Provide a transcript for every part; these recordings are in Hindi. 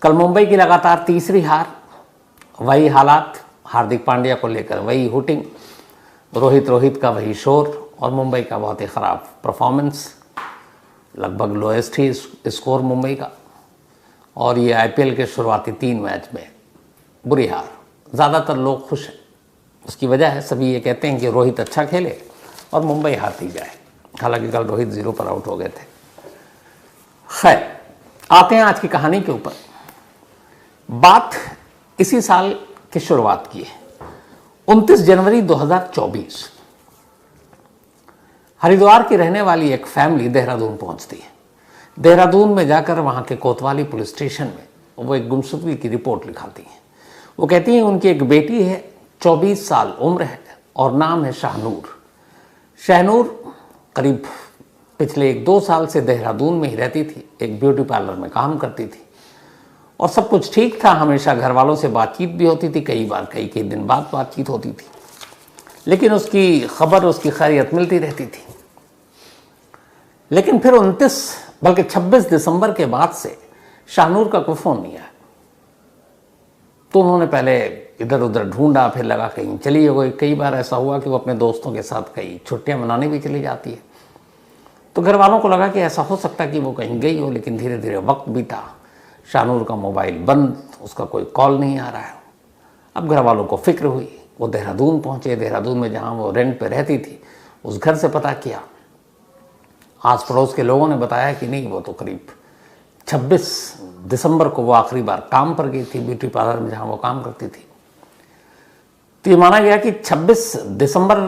कल मुंबई की लगातार तीसरी हार, वही हालात, हार्दिक पांड्या को लेकर वही हुटिंग, रोहित का वही शोर और मुंबई का बहुत ही ख़राब परफॉर्मेंस, लगभग लोएस्ट ही स्कोर मुंबई का। और ये आईपीएल के शुरुआती 3 मैच में बुरी हार। ज़्यादातर लोग खुश हैं, उसकी वजह है सभी ये कहते हैं कि रोहित अच्छा खेले और मुंबई हारती जाए। हालांकि कल रोहित 0 पर आउट हो गए थे। खैर, आते हैं आज की कहानी के ऊपर। बात इसी साल की शुरुआत की है, 29 जनवरी 2024। हरिद्वार की रहने वाली एक फैमिली देहरादून पहुंचती है। देहरादून में जाकर वहां के कोतवाली पुलिस स्टेशन में वो एक गुमशुदगी की रिपोर्ट लिखाती हैं। वो कहती हैं उनकी एक बेटी है, 24 साल उम्र है और नाम है शाहनूर। शाहनूर करीब पिछले 1-2 साल से देहरादून में ही रहती थी, एक ब्यूटी पार्लर में काम करती थी और सब कुछ ठीक था। हमेशा घर वालों से बातचीत भी होती थी, कई बार कई दिन बाद बातचीत होती थी, लेकिन उसकी खबर, उसकी खैरियत मिलती रहती थी। लेकिन फिर 29 बल्कि 26 दिसंबर के बाद से शाहनूर का कोई फ़ोन नहीं आया। तो उन्होंने पहले इधर उधर ढूंढा, फिर लगा कहीं चली गई। कई बार ऐसा हुआ कि वो अपने दोस्तों के साथ कई छुट्टियां मनाने भी चली जाती है। तो घर वालों को लगा कि ऐसा हो सकता है कि वो कहीं गई हो, लेकिन धीरे धीरे वक्त बीता, शाहनूर का मोबाइल बंद, उसका कोई कॉल नहीं आ रहा है। अब घर वालों को फिक्र हुई, वो देहरादून पहुंचे। देहरादून में जहां वो रेंट पे रहती थी उस घर से पता किया। आस पड़ोस के लोगों ने बताया कि नहीं, वो तो करीब 26 दिसंबर को वो आखिरी बार काम पर गई थी ब्यूटी पार्लर में जहां वो काम करती थी। तो ये माना गया कि 26 दिसंबर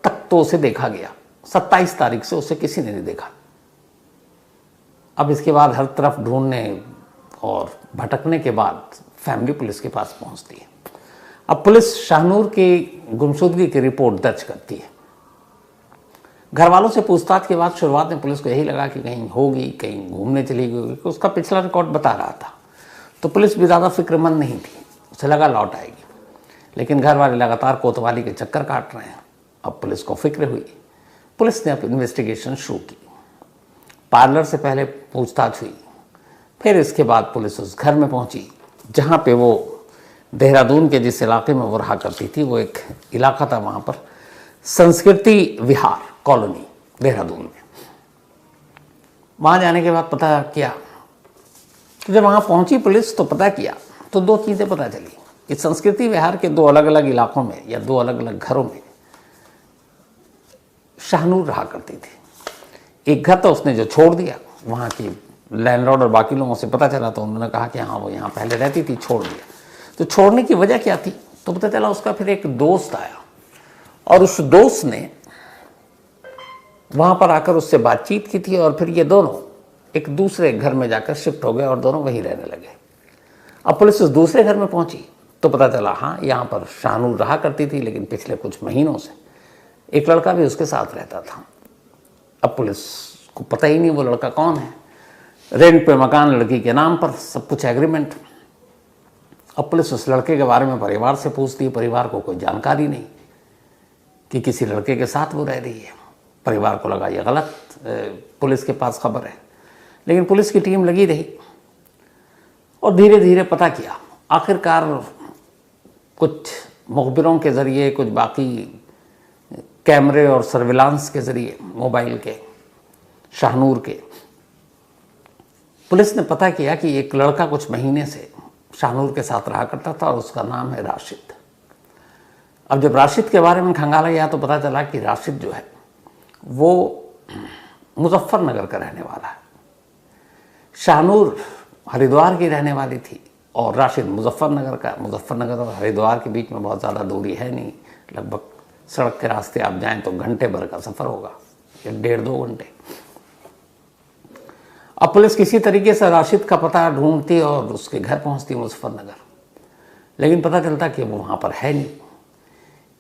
तक तो उसे देखा गया, 27 तारीख से उसे किसी ने नहीं देखा। अब इसके बाद हर तरफ ढूंढने और भटकने के बाद फैमिली पुलिस के पास पहुंचती है। अब पुलिस शाहनूर की गुमशुदगी की रिपोर्ट दर्ज करती है। घर वालों से पूछताछ के बाद शुरुआत में पुलिस को यही लगा कि कहीं होगी, कहीं घूमने चली गई, उसका पिछला रिकॉर्ड बता रहा था। तो पुलिस भी ज़्यादा फिक्रमंद नहीं थी, उसे लगा लौट आएगी। लेकिन घर वाले लगातार कोतवाली के चक्कर काट रहे हैं। अब पुलिस को फिक्र हुई, पुलिस ने अब इन्वेस्टिगेशन शुरू की। पार्लर से पहले पूछताछ हुई, फिर इसके बाद पुलिस उस घर में पहुंची जहां पे वो देहरादून के जिस इलाके में वो रहा करती थी, वो एक इलाका था वहां पर संस्कृति विहार कॉलोनी देहरादून में। वहां जाने के बाद पता किया, तो जब वहां पहुंची पुलिस तो पता किया तो 2 चीज़ें पता चली कि संस्कृति विहार के 2 अलग अलग इलाकों में या 2 अलग अलग घरों में शाहनूर रहा करती थी। एक घर तो उसने जो छोड़ दिया, वहाँ की लैंडलॉर्ड और बाकी लोगों से पता चला तो उन्होंने कहा कि हाँ वो यहाँ पहले रहती थी, छोड़ दिया। तो छोड़ने की वजह क्या थी, तो पता चला उसका फिर एक दोस्त आया और उस दोस्त ने वहाँ पर आकर उससे बातचीत की थी और फिर ये दोनों एक दूसरे घर में जाकर शिफ्ट हो गए और दोनों वहीं रहने लगे। अब पुलिस उस दूसरे घर में पहुंची तो पता चला हाँ यहाँ पर शाहनूर रहा करती थी, लेकिन पिछले कुछ महीनों से एक लड़का भी उसके साथ रहता था। अब पुलिस को पता ही नहीं वो लड़का कौन है। रेंट पे मकान लड़की के नाम पर, सब कुछ एग्रीमेंट। अब पुलिस उस लड़के के बारे में परिवार से पूछती है, परिवार को कोई जानकारी नहीं कि किसी लड़के के साथ वो रह रही है। परिवार को लगा ये गलत, पुलिस के पास खबर है। लेकिन पुलिस की टीम लगी रही और धीरे धीरे पता किया। आखिरकार कुछ मुखबिरों के ज़रिए, कुछ बाकी कैमरे और सर्विलांस के ज़रिए मोबाइल के शाहनूर के, पुलिस ने पता किया कि एक लड़का कुछ महीने से शाहनूर के साथ रहा करता था और उसका नाम है राशिद। अब जब राशिद के बारे में खंगाला गया तो पता चला कि राशिद जो है वो मुजफ्फरनगर का रहने वाला है। शाहनूर हरिद्वार की रहने वाली थी और राशिद मुजफ्फरनगर का। मुजफ्फरनगर और हरिद्वार के बीच में बहुत ज़्यादा दूरी है नहीं, लगभग सड़क के रास्ते आप जाएं तो घंटे भर का सफ़र होगा, 1.5-2 घंटे। अब पुलिस किसी तरीके से राशिद का पता ढूंढती और उसके घर पहुंचती मुजफ्फरनगर, लेकिन पता चलता कि वो वहाँ पर है नहीं।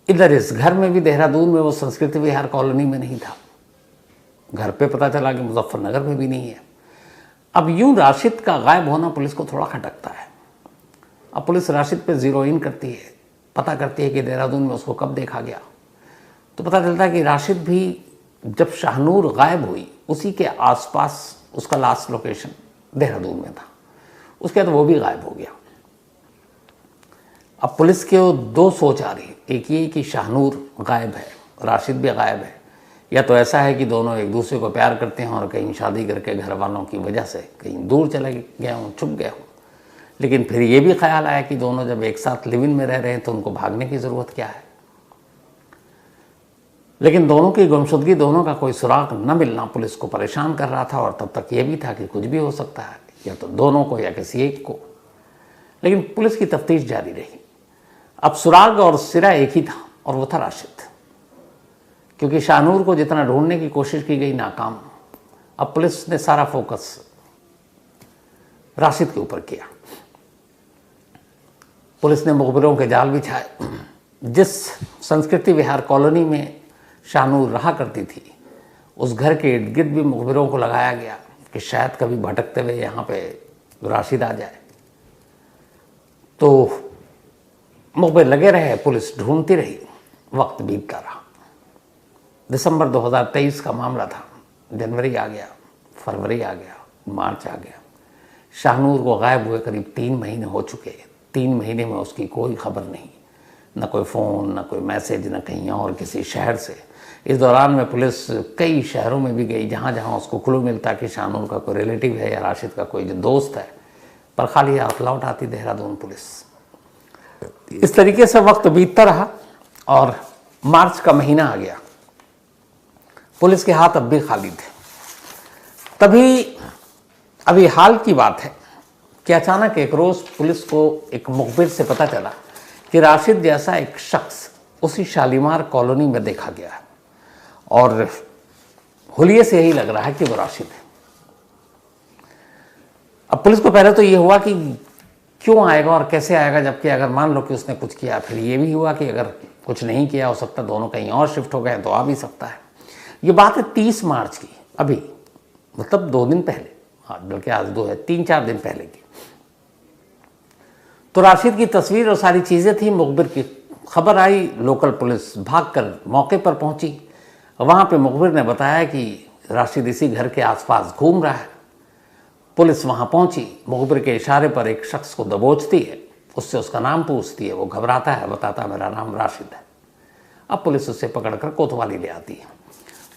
इधर इस घर में भी देहरादून में वो संस्कृति विहार कॉलोनी में नहीं था। घर पे पता चला कि मुजफ्फरनगर में भी नहीं है। अब यूं राशिद का गायब होना पुलिस को थोड़ा खटकता है। अब पुलिस राशिद पे जीरो इन करती है, पता करती है कि देहरादून में उसको कब देखा गया। तो पता चलता है कि राशिद भी जब शाहनूर गायब हुई उसी के आसपास उसका लास्ट लोकेशन देहरादून में था। उसके बाद वो भी गायब हो गया। अब पुलिस के दो सोच आ रही, एक ये कि शाहनूर गायब है, राशिद भी गायब है, या तो ऐसा है कि दोनों एक दूसरे को प्यार करते हैं और कहीं शादी करके घर वालों की वजह से कहीं दूर चले गए हों, छुप गए हों। लेकिन फिर ये भी ख्याल आया कि दोनों जब एक साथ लिव इन में रह रहे हैं तो उनको भागने की ज़रूरत क्या है। लेकिन दोनों की गुमशुदगी, दोनों का कोई सुराग न मिलना पुलिस को परेशान कर रहा था, और तब तक ये भी था कि कुछ भी हो सकता है, या तो दोनों को या किसी एक को। लेकिन पुलिस की तफ्तीश जारी रही। अब सुराग और सिरा एक ही था, और वो था राशिद, क्योंकि शाहनूर को जितना ढूंढने की कोशिश की गई नाकाम। अब पुलिस ने सारा फोकस राशिद के ऊपर किया। पुलिस ने मुखबिरों के जाल बिछाए। जिस संस्कृति विहार कॉलोनी में शाहनूर रहा करती थी, उस घर के इर्द गिर्द भी मुखबिरों को लगाया गया कि शायद कभी भटकते हुए यहाँ पे राशिद आ जाए। तो मुखबिर लगे रहे, पुलिस ढूंढती रही, वक्त बीतता रहा। दिसंबर 2023 का मामला था। जनवरी आ गया, फरवरी आ गया, मार्च आ गया। शाहनूर को गायब हुए करीब 3 महीने हो चुके। 3 महीने में उसकी कोई खबर नहीं, न कोई फ़ोन, न कोई मैसेज, न कहीं और किसी शहर से। इस दौरान में पुलिस कई शहरों में भी गई जहाँ जहाँ उसको क्लू मिलता कि शाहनूर का कोई रिलेटिव है या राशिद का कोई जो दोस्त है, पर खाली हाथ लौट आती देहरादून पुलिस। इस तरीके से वक्त बीतता रहा और मार्च का महीना आ गया। पुलिस के हाथ अब भी खाली थे। तभी अभी हाल की बात है कि अचानक एक रोज़ पुलिस को एक मुखबिर से पता चला कि राशिद जैसा एक शख्स उसी शालीमार कॉलोनी में देखा गया है, और हुलिये से यही लग रहा है कि वो राशिद है। अब पुलिस को पहले तो ये हुआ कि क्यों आएगा और कैसे आएगा, जबकि अगर मान लो कि उसने कुछ किया। फिर ये भी हुआ कि अगर कुछ नहीं किया, हो सकता दोनों कहीं और शिफ्ट हो गए तो आ भी सकता है। ये बात है 30 मार्च की, अभी मतलब 2 दिन पहले, हाँ बल्कि आज 3-4 दिन पहले की। तो राशिद की तस्वीर और सारी चीज़ें थी। मुखबिर की खबर आई, लोकल पुलिस भागकर मौके पर पहुंची। वहाँ पे मुखबिर ने बताया कि राशिद इसी घर के आसपास घूम रहा है। पुलिस वहाँ पहुंची, मुखबिर के इशारे पर एक शख्स को दबोचती है, उससे उसका नाम पूछती है। वो घबराता है, बताता मेरा नाम राशिद है। अब पुलिस उससे पकड़कर कोतवाली ले आती है।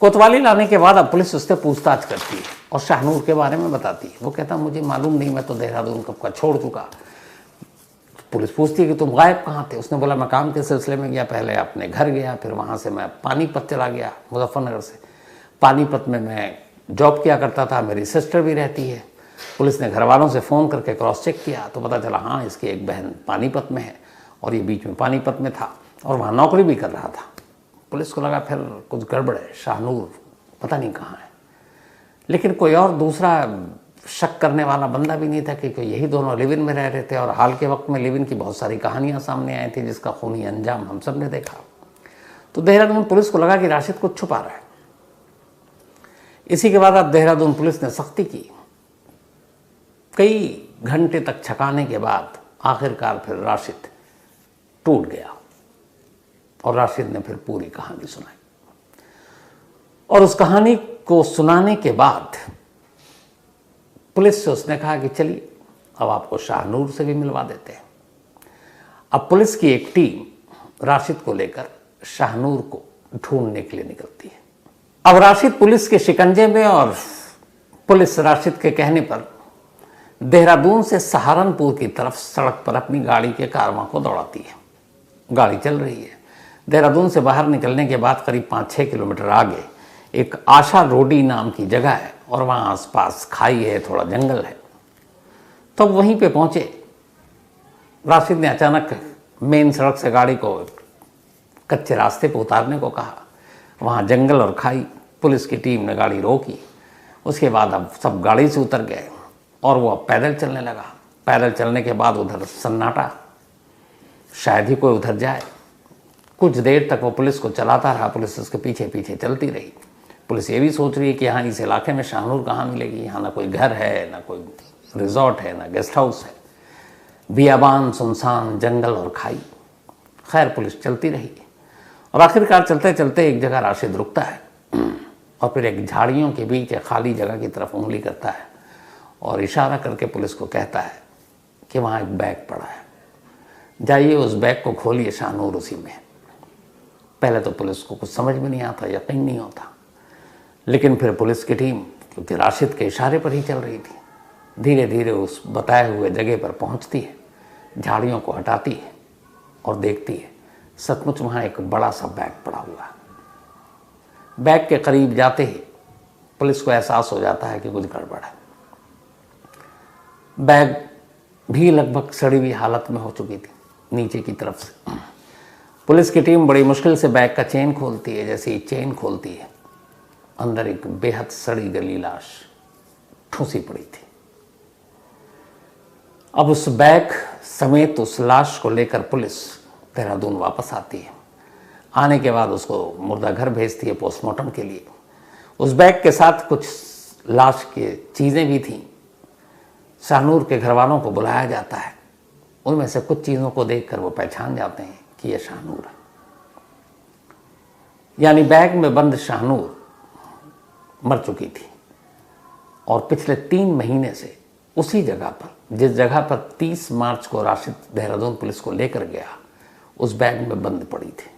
कोतवाली लाने के बाद अब पुलिस उससे पूछताछ करती है और शाहनूर के बारे में बताती है। वो कहता मुझे मालूम नहीं, मैं तो देहरादून कब का छोड़ चुका। पुलिस पूछती है कि तुम गायब कहाँ थे? उसने बोला मैं काम के सिलसिले में गया, पहले अपने घर गया, फिर वहाँ से मैं पानीपत चला गया, मुजफ्फरनगर से। पानीपत में मैं जॉब किया करता था, मेरी सिस्टर भी रहती है। पुलिस ने घर वालों से फ़ोन करके क्रॉस चेक किया तो पता चला हाँ इसकी एक बहन पानीपत में है, और ये बीच में पानीपत में था और वहाँ नौकरी भी कर रहा था। पुलिस को लगा फिर कुछ गड़बड़ है, शाहनूर पता नहीं कहाँ है। लेकिन कोई और दूसरा शक करने वाला बंदा भी नहीं था, क्योंकि यही दोनों लिव इन में रह रहे थे, और हाल के वक्त में लिव इन की बहुत सारी कहानियां सामने आई थी जिसका खूनी अंजाम हम सब ने देखा। तो देहरादून पुलिस को लगा कि राशिद कुछ छुपा रहा है। इसी के बाद अब देहरादून पुलिस ने सख्ती की। कई घंटे तक छकाने के बाद आखिरकार फिर राशिद टूट गया, और राशिद ने फिर पूरी कहानी सुनाई। और उस कहानी को सुनाने के बाद पुलिस से उसने कहा कि चलिए अब आपको शाहनूर से भी मिलवा देते हैं। अब पुलिस की एक टीम राशिद को लेकर शाहनूर को ढूंढने के लिए निकलती है। अब राशिद पुलिस के शिकंजे में, और पुलिस राशिद के कहने पर देहरादून से सहारनपुर की तरफ सड़क पर अपनी गाड़ी के कारवां को दौड़ाती है। गाड़ी चल रही है। देहरादून से बाहर निकलने के बाद करीब 5-6 किलोमीटर आगे एक आशा रोडी नाम की जगह है, और वहाँ आसपास खाई है, थोड़ा जंगल है। तब वहीं पे पहुँचे। राशिद ने अचानक मेन सड़क से गाड़ी को कच्चे रास्ते पर उतारने को कहा। वहाँ जंगल और खाई। पुलिस की टीम ने गाड़ी रोकी। उसके बाद अब सब गाड़ी से उतर गए और वो अब पैदल चलने लगा। पैदल चलने के बाद उधर सन्नाटा, शायद ही कोई उधर जाए। कुछ देर तक वो पुलिस को चलाता रहा। पुलिस उसके पीछे पीछे चलती रही। पुलिस ये भी सोच रही है कि यहाँ इस इलाके में शाहनूर कहाँ मिलेगी। यहाँ ना कोई घर है, ना कोई रिजॉर्ट है, ना गेस्ट हाउस है। बियाबान, सुनसान जंगल और खाई। खैर पुलिस चलती रही, और आखिरकार चलते चलते एक जगह राशिद रुकता है, और फिर एक झाड़ियों के बीच एक खाली जगह की तरफ उंगली करता है और इशारा करके पुलिस को कहता है कि वहाँ एक बैग पड़ा है, जाइए उस बैग को खोलिए, शाहनूर उसी में। पहले तो पुलिस को कुछ समझ में नहीं आता, यकीन नहीं होता, लेकिन फिर पुलिस की टीम, क्योंकि राशिद के इशारे पर ही चल रही थी, धीरे धीरे उस बताए हुए जगह पर पहुंचती है, झाड़ियों को हटाती है और देखती है सचमुच वहाँ एक बड़ा सा बैग पड़ा हुआ है। बैग के करीब जाते ही पुलिस को एहसास हो जाता है कि कुछ गड़बड़ है। बैग भी लगभग सड़ी हुई हालत में हो चुकी थी नीचे की तरफ से। पुलिस की टीम बड़ी मुश्किल से बैग का चेन खोलती है। जैसे ही चेन खोलती है, अंदर एक बेहद सड़ी गली लाश ठूंसी पड़ी थी। अब उस बैग समेत उस लाश को लेकर पुलिस देहरादून वापस आती है। आने के बाद उसको मुर्दा घर भेजती है पोस्टमार्टम के लिए। उस बैग के साथ कुछ लाश की चीज़ें भी थीं। शाहनूर के घरवालों को बुलाया जाता है। उनमें से कुछ चीज़ों को देखकर वो पहचान जाते हैं कि यह शाहनूर है। यानी बैग में बंद शाहनूर मर चुकी थी और पिछले 3 महीने से उसी जगह पर, जिस जगह पर 30 मार्च को राशिद देहरादून पुलिस को लेकर गया, उस बैग में बंद पड़ी थी।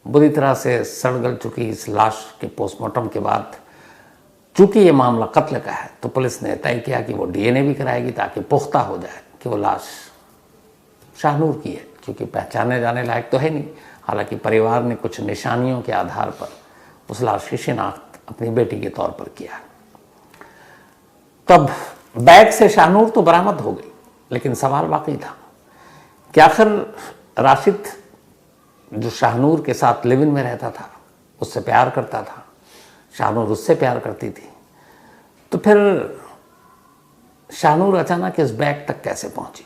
बुरी तरह से सड़-गल चुकी इस लाश के पोस्टमार्टम के बाद, चूंकि ये मामला कत्ल का है, तो पुलिस ने तय किया कि वो डीएनए भी कराएगी ताकि पुख्ता हो जाए कि वो लाश शाहनूर की है, क्योंकि पहचाने जाने लायक तो है नहीं। हालांकि परिवार ने कुछ निशानियों के आधार पर उस लाश की शिनाख्त अपनी बेटी के तौर पर किया। तब बैग से शाहनूर तो बरामद हो गई, लेकिन सवाल बाकी था कि आखिर राशिद जो शाहनूर के साथ लिव इन में रहता था, उससे प्यार करता था, शाहनूर उससे प्यार करती थी, तो फिर शाहनूर अचानक इस बैग तक कैसे पहुंची?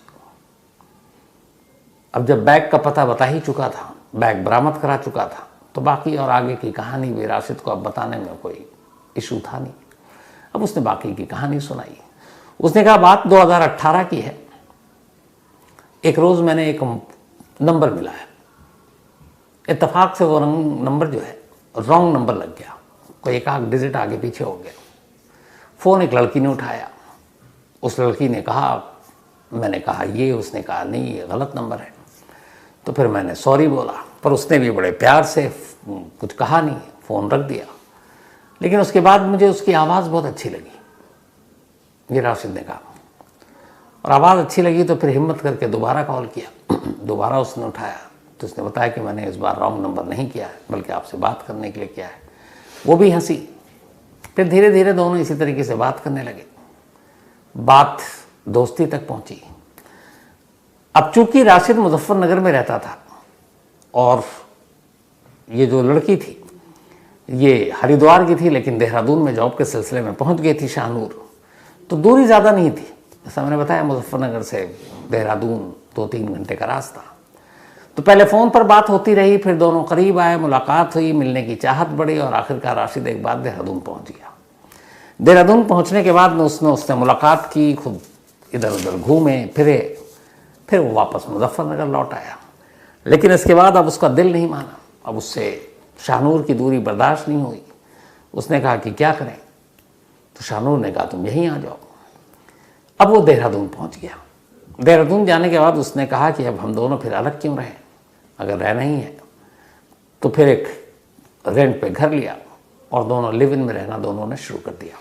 अब जब बैग का पता बता ही चुका था, बैग बरामद करा चुका था, तो बाकी और आगे की कहानी भी राशिद को अब बताने में कोई इशू था नहीं। अब उसने बाकी की कहानी सुनाई। उसने कहा बात 2018 की है। एक रोज मैंने एक नंबर मिला है, इत्तेफाक से वो नंबर जो है रॉन्ग नंबर लग गया, कोई एक आध डिजिट आगे पीछे हो गया। फ़ोन एक लड़की ने उठाया। उस लड़की ने कहा, मैंने कहा ये, उसने कहा नहीं ये गलत नंबर है। तो फिर मैंने सॉरी बोला, पर उसने भी बड़े प्यार से कुछ कहा नहीं, फ़ोन रख दिया। लेकिन उसके बाद मुझे उसकी आवाज़ बहुत अच्छी लगी, ये राशिद ने कहा, और आवाज़ अच्छी लगी तो फिर हिम्मत करके दोबारा कॉल किया। दोबारा उसने उठाया तो उसने बताया कि मैंने इस बार रॉन्ग नंबर नहीं किया है, बल्कि आपसे बात करने के लिए किया है। वो भी हंसी। फिर धीरे धीरे दोनों इसी तरीके से बात करने लगे। बात दोस्ती तक पहुंची। अब चूंकि राशिद मुजफ्फरनगर में रहता था और ये जो लड़की थी ये हरिद्वार की थी, लेकिन देहरादून में जॉब के सिलसिले में पहुंच गई थी शाहनूर, तो दूरी ज़्यादा नहीं थी। जैसा मैंने बताया, मुजफ्फरनगर से देहरादून 2-3 घंटे का रास्ता। तो पहले फ़ोन पर बात होती रही, फिर दोनों करीब आए, मुलाकात हुई, मिलने की चाहत बढ़ी और आखिरकार राशिद एक बार देहरादून पहुंच गया। देहरादून पहुंचने के बाद उसने मुलाकात की, खूब इधर उधर घूमे फिरे, फिर वो वापस मुजफ्फरनगर लौट आया। लेकिन इसके बाद अब उसका दिल नहीं माना, अब उससे शाहनूर की दूरी बर्दाश्त नहीं हुई। उसने कहा कि क्या करें? तो शाहनूर ने कहा तुम यहीं आ जाओ। अब वो देहरादून पहुंच गया। देहरादून जाने के बाद उसने कहा कि अब हम दोनों फिर अलग क्यों रहें, अगर रहना ही है तो फिर एक रेंट पे घर लिया और दोनों लिव इन में रहना दोनों ने शुरू कर दिया।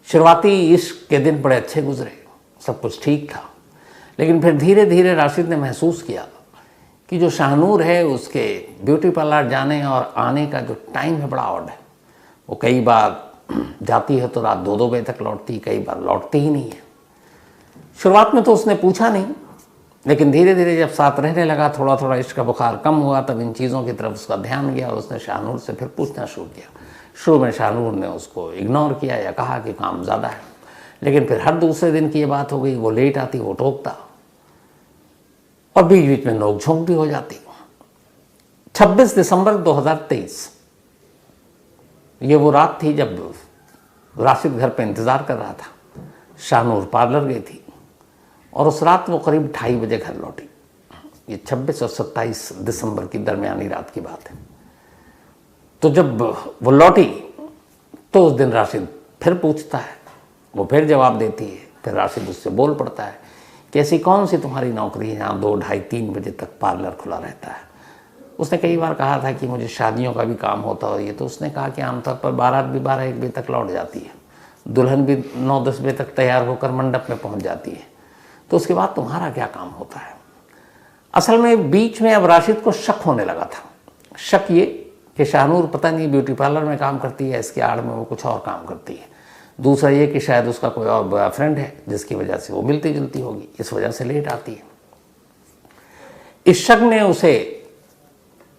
शुरुआती इश्क के दिन बड़े अच्छे गुजरे, सब कुछ ठीक था, लेकिन फिर धीरे धीरे राशिद ने महसूस किया कि जो शाहनूर है उसके ब्यूटी पार्लर जाने और आने का जो टाइम है बड़ा ऑड है। वो कई बार जाती है तो रात 2-2 बजे तक लौटती, कई बार लौटती ही नहीं है। शुरुआत में तो उसने पूछा नहीं, लेकिन धीरे धीरे जब साथ रहने लगा, थोड़ा थोड़ा इश्क का बुखार कम हुआ, तब इन चीज़ों की तरफ उसका ध्यान गया और उसने शाहनूर से फिर पूछना शुरू किया। शुरू में शाहनूर ने उसको इग्नोर किया या कहा कि काम ज़्यादा है, लेकिन फिर हर दूसरे दिन की ये बात हो गई, वो लेट आती, वो टोकता और बीच बीच में नोक झोंक भी हो जाती। 26 दिसंबर 2023 ये वो रात थी जब राशिद घर पे इंतज़ार कर रहा था। शाहनूर पार्लर गई थी और उस रात वो करीब 2:30 बजे घर लौटी। ये 26 और 27 दिसंबर की दरमियानी रात की बात है। तो जब वो लौटी तो उस दिन राशिद फिर पूछता है, वो फिर जवाब देती है, फिर राशिद उससे बोल पड़ता है कि ऐसी कौन सी तुम्हारी नौकरी है जहाँ 2, ढाई, 3 बजे तक पार्लर खुला रहता है। उसने कई बार कहा था कि मुझे शादियों का भी काम होता और ये, तो उसने कहा कि आमतौर पर बारात भी 12-1 बजे तक लौट जाती है, दुल्हन भी 9-10 बजे तक तैयार होकर मंडप में पहुंच जाती है, तो उसके बाद तुम्हारा क्या काम होता है। असल में बीच में अब राशिद को शक होने लगा था। शक ये कि शाहनूर पता नहीं ब्यूटी पार्लर में काम करती है, इसके आड़ में वो कुछ और काम करती है। दूसरा ये कि शायद उसका कोई और बॉयफ्रेंड है जिसकी वजह से वो मिलती जुलती होगी, इस वजह से लेट आती है। इस शक ने उसे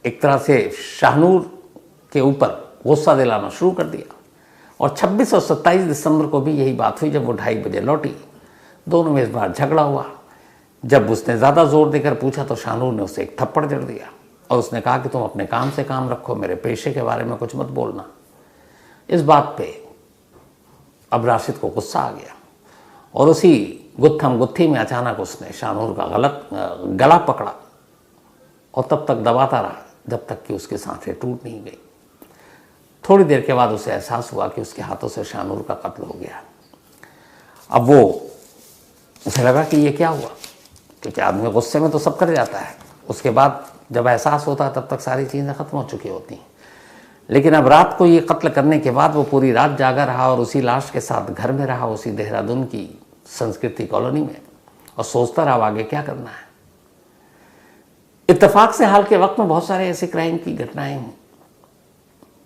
एक तरह से शाहनूर के ऊपर गुस्सा दिलाना शुरू कर दिया और 26 और 27 दिसंबर को भी यही बात हुई। जब वो 2:30 बजे लौटी, दोनों में इस बार झगड़ा हुआ। जब उसने ज़्यादा जोर देकर पूछा तो शाहनूर ने उसे एक थप्पड़ जड़ दिया और उसने कहा कि तुम अपने काम से काम रखो, मेरे पेशे के बारे में कुछ मत बोलना। इस बात पे अब राशिद को गुस्सा आ गया और उसी गुत्थम गुत्थी में अचानक उसने शाहनूर का गला पकड़ा और तब तक दबाता रहा जब तक कि उसकी सांसें टूट नहीं गई। थोड़ी देर के बाद उसे एहसास हुआ कि उसके हाथों से शाहनूर का कत्ल हो गया। अब उसे लगा कि ये क्या हुआ, क्योंकि आदमी गुस्से में तो सब कर जाता है, उसके बाद जब एहसास होता है तब तक सारी चीज़ें ख़त्म हो चुकी होती हैं। लेकिन अब रात को ये कत्ल करने के बाद वो पूरी रात जागा रहा और उसी लाश के साथ घर में रहा, उसी देहरादून की संस्कृति कॉलोनी में, और सोचता रहा आगे क्या करना है। इत्तेफाक से हाल के वक्त में बहुत सारे ऐसे क्राइम की घटनाएं हुई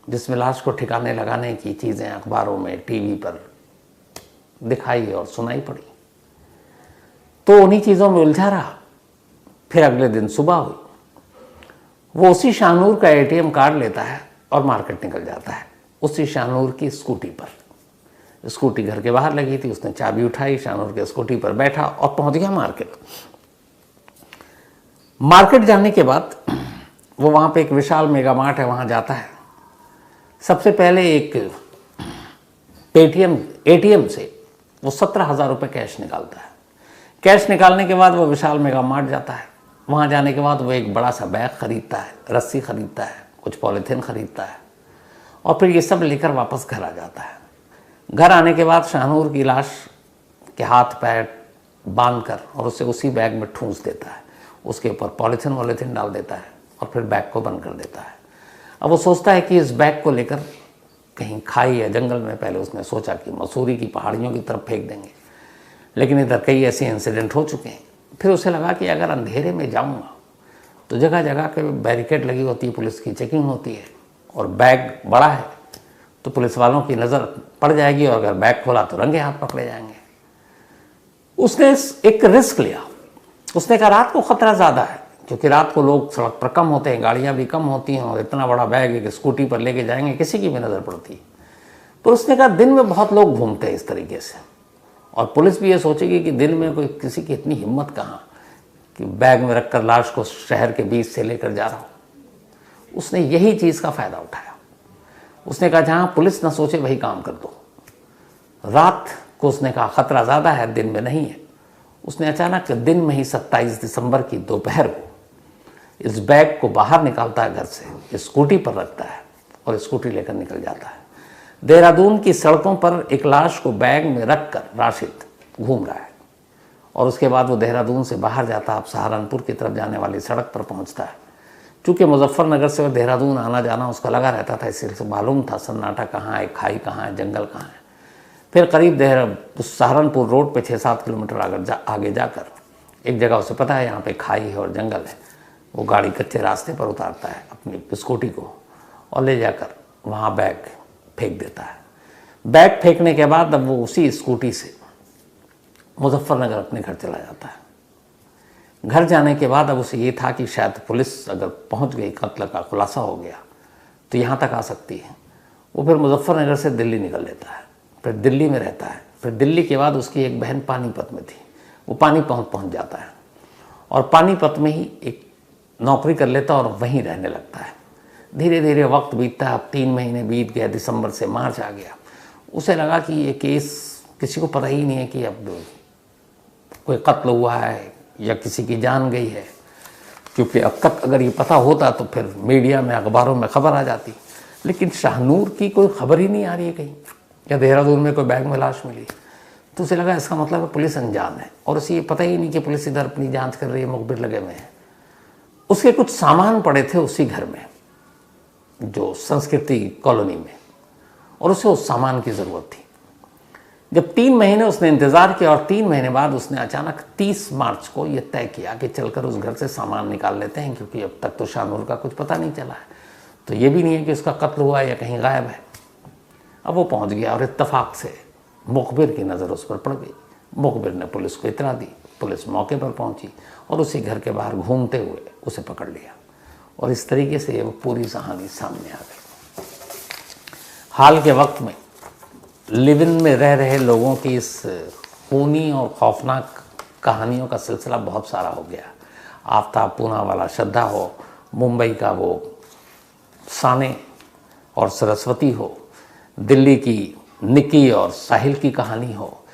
जिसमें लाश को ठिकाने लगाने की चीज़ें अखबारों में, टीवी पर दिखाई और सुनाई पड़ी, तो उन्हीं चीज़ों में उलझा रहा। फिर अगले दिन सुबह हुई, वो उसी शाहनूर का ATM कार्ड लेता है और मार्केट निकल जाता है उसी शाहनूर की स्कूटी पर। स्कूटी घर के बाहर लगी थी, उसने चाबी उठाई, शाहनूर के स्कूटी पर बैठा और पहुंच गया मार्केट। मार्केट जाने के बाद वो वहाँ पे एक विशाल मेगा मार्ट है, वहाँ जाता है। सबसे पहले एक ATM से वो 17,000 रुपये कैश निकालता है। कैश निकालने के बाद वो विशाल मेगा मार्ट जाता है। वहाँ जाने के बाद वो एक बड़ा सा बैग खरीदता है, रस्सी खरीदता है, कुछ पॉलीथीन खरीदता है और फिर ये सब लेकर वापस घर आ जाता है। घर आने के बाद शाहनूर की लाश के हाथ पैर बांधकर और उसे उसी बैग में ठूंस देता है, उसके ऊपर पॉलीथीन डाल देता है और फिर बैग को बंद कर देता है। अब वो सोचता है कि इस बैग को लेकर कहीं खाई या जंगल में, पहले उसने सोचा कि मसूरी की पहाड़ियों की तरफ फेंक देंगे, लेकिन इधर कई ऐसे इंसिडेंट हो चुके हैं। फिर उसे लगा कि अगर अंधेरे में जाऊंगा तो जगह जगह के बैरिकेड लगी होती है, पुलिस की चेकिंग होती है और बैग बड़ा है तो पुलिस वालों की नज़र पड़ जाएगी और अगर बैग खोला तो रंगे हाथ पकड़े जाएंगे। उसने एक रिस्क लिया। उसने कहा रात को खतरा ज़्यादा है, क्योंकि रात को लोग सड़क पर कम होते हैं, गाड़ियाँ भी कम होती हैं और इतना बड़ा बैग एक स्कूटी पर लेके जाएंगे, किसी की भी नज़र पड़ती है। तो उसने कहा दिन में बहुत लोग घूमते हैं इस तरीके से और पुलिस भी ये सोचेगी कि दिन में कोई किसी की इतनी हिम्मत कहाँ कि बैग में रखकर लाश को शहर के बीच से लेकर जा रहा हो। उसने यही चीज़ का फ़ायदा उठाया। उसने कहा जहाँ पुलिस ना सोचे वही काम कर दो। रात को उसने कहा खतरा ज़्यादा है, दिन में नहीं है। उसने अचानक दिन में ही 27 दिसंबर की दोपहर को इस बैग को बाहर निकालता है घर से, स्कूटी पर रखता है और स्कूटी लेकर निकल जाता है। देहरादून की सड़कों पर एक लाश को बैग में रखकर राशिद घूम रहा है और उसके बाद वो देहरादून से बाहर जाता है, अब सहारनपुर की तरफ जाने वाली सड़क पर पहुंचता है। चूँकि मुजफ्फरनगर से देहरादून आना जाना उसका लगा रहता था, इसलिए मालूम था सन्नाटा कहाँ है, खाई कहाँ है, जंगल कहाँ है। फिर करीब सहारनपुर रोड पे 6-7 किलोमीटर आगे जाकर एक जगह उसे पता है यहाँ पे खाई है और जंगल है। वो गाड़ी कच्चे रास्ते पर उतारता है अपनी स्कूटी को और ले जाकर वहाँ बैग फेंक देता है। बैग फेंकने के बाद अब वो उसी स्कूटी से मुजफ्फरनगर अपने घर चला जाता है। घर जाने के बाद अब उसे ये था कि शायद पुलिस अगर पहुँच गई, कत्ल का खुलासा हो गया तो यहाँ तक आ सकती है। वो फिर मुजफ्फरनगर से दिल्ली निकल लेता है, फिर दिल्ली में रहता है। फिर दिल्ली के बाद उसकी एक बहन पानीपत में थी, वो पानीपत पहुंच जाता है और पानीपत में ही एक नौकरी कर लेता और वहीं रहने लगता है। धीरे धीरे वक्त बीतता है, अब 3 महीने बीत गया, दिसंबर से मार्च आ गया। उसे लगा कि ये केस किसी को पता ही नहीं है कि अब कोई कत्ल हुआ है या किसी की जान गई है, क्योंकि अब अगर ये पता होता तो फिर मीडिया में, अखबारों में खबर आ जाती। लेकिन शाहनूर की कोई खबर ही नहीं आ रही है कहीं, या देहरादून में कोई बैग में लाश मिली। तो उसे लगा इसका मतलब है पुलिस अनजान है और उसे ये पता ही नहीं कि पुलिस इधर अपनी जांच कर रही है, मुखबिर लगे हुए हैं। उसके कुछ सामान पड़े थे उसी घर में, जो संस्कृति कॉलोनी में, और उसे उस सामान की ज़रूरत थी। जब 3 महीने उसने इंतज़ार किया और 3 महीने बाद उसने अचानक 30 मार्च को यह तय किया कि चलकर उस घर से सामान निकाल लेते हैं, क्योंकि अब तक तो शाहनूर का कुछ पता नहीं चला है, तो ये भी नहीं है कि उसका कत्ल हुआ या कहीं गायब है। अब वो पहुंच गया और इत्तफाक से मुखबिर की नज़र उस पर पड़ गई। मुखबिर ने पुलिस को इतला दी, पुलिस मौके पर पहुंची और उसी घर के बाहर घूमते हुए उसे पकड़ लिया, और इस तरीके से वो पूरी कहानी सामने आ गई। हाल के वक्त में लिव इन में रह रहे लोगों की इस खूनी और खौफनाक कहानियों का सिलसिला बहुत सारा हो गया। आफ्ताब पूना वाला श्रद्धा हो, मुंबई का वो साने और सरस्वती हो, दिल्ली की निकी और साहिल की कहानी हो,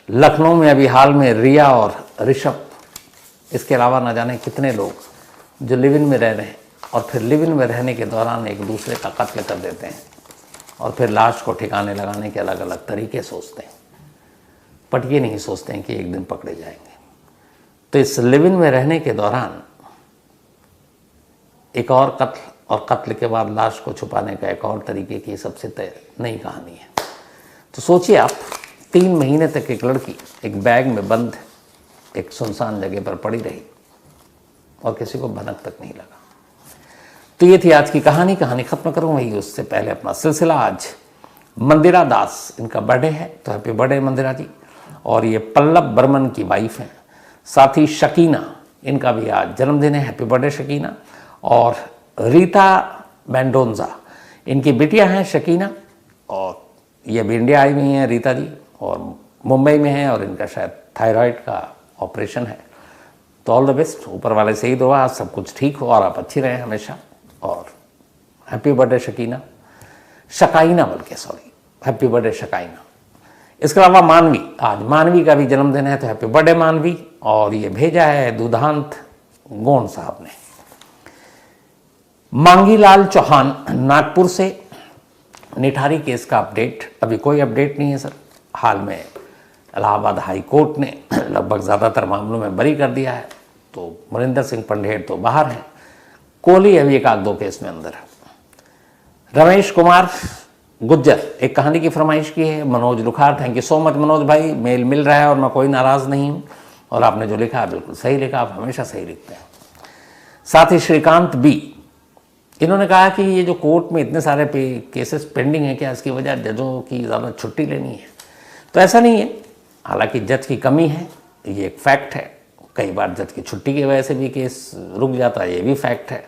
लखनऊ में अभी हाल में रिया और ऋषभ, इसके अलावा न जाने कितने लोग जो लिव इन में रह रहे हैं और फिर लिव इन में रहने के दौरान एक दूसरे का कत्ल कर देते हैं और फिर लाश को ठिकाने लगाने के अलग अलग तरीके सोचते हैं, बट ये नहीं सोचते हैं कि एक दिन पकड़े जाएंगे। तो इस लिव इन में रहने के दौरान एक और कत्ल, और कत्ल के बाद लाश को छुपाने का एक और तरीके की सबसे नई कहानी है। तो सोचिए आप, 3 महीने तक एक लड़की एक बैग में बंद एक सुनसान जगह पर पड़ी रही और किसी को भनक तक नहीं लगा। तो ये थी आज की कहानी। कहानी खत्म करूँ वही उससे पहले अपना सिलसिला, आज मंदिरा दास, इनका बर्थडे है, तो हैप्पी बर्थडे मंदिरा जी। और ये पल्लव बर्मन की वाइफ हैं। साथ ही शकीना, इनका भी आज जन्मदिन है, हैप्पी बर्थडे शकीना। और रीता मेंडोजा, इनकी बिटिया हैं शकीना, और ये भी इंडिया आई हुई हैं रीता जी, और मुंबई में हैं, और इनका शायद थायराइड का ऑपरेशन है। तो ऑल द बेस्ट, ऊपर वाले से ही दुआ सब कुछ ठीक हो और आप अच्छी रहें हमेशा। और हैप्पी बर्थडे शकीना, शकाइना बल्कि, सॉरी, हैप्पी बर्थडे शकाइना। इसके अलावा मानवी, आज मानवी का भी जन्मदिन है, तो हैप्पी बर्थडे मानवी। और ये भेजा है दुधांत गोंड साहब ने। मांगीलाल चौहान नागपुर से, निठारी केस का अपडेट, अभी कोई अपडेट नहीं है सर। हाल में इलाहाबाद हाई कोर्ट ने लगभग ज़्यादातर मामलों में बरी कर दिया है, तो मनिंदर सिंह पंढेर तो बाहर हैं, कोहली अभी 1-2 केस में अंदर है। रमेश कुमार गुज्जर एक कहानी की फरमाइश की है। Manoj Lukhar, thank you so much Manoj भाई, मेल मिल रहा है और मैं कोई नाराज़ नहीं हूँ, और आपने जो लिखा है बिल्कुल सही लिखा, आप हमेशा सही लिखते हैं। साथ ही श्रीकांत बी, इन्होंने कहा कि ये जो कोर्ट में इतने सारे केसेस पेंडिंग हैं, क्या इसकी वजह जजों की ज़्यादा छुट्टी लेनी है? तो ऐसा नहीं है, हालांकि जज की कमी है, ये एक फैक्ट है। कई बार जज की छुट्टी की वजह से भी केस रुक जाता है, ये भी फैक्ट है।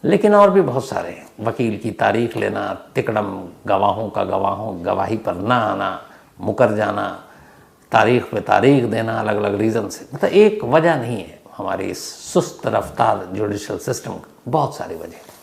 लेकिन और भी बहुत सारे हैं, वकील की तारीख लेना, तिकड़म गवाहों का गवाही पर ना आना, मुकर जाना, तारीख पे तारीख देना अलग अलग रीज़न से, मतलब एक वजह नहीं है हमारी इस सुस्त रफ्तार जुडिशल सिस्टम, बहुत सारी वजह।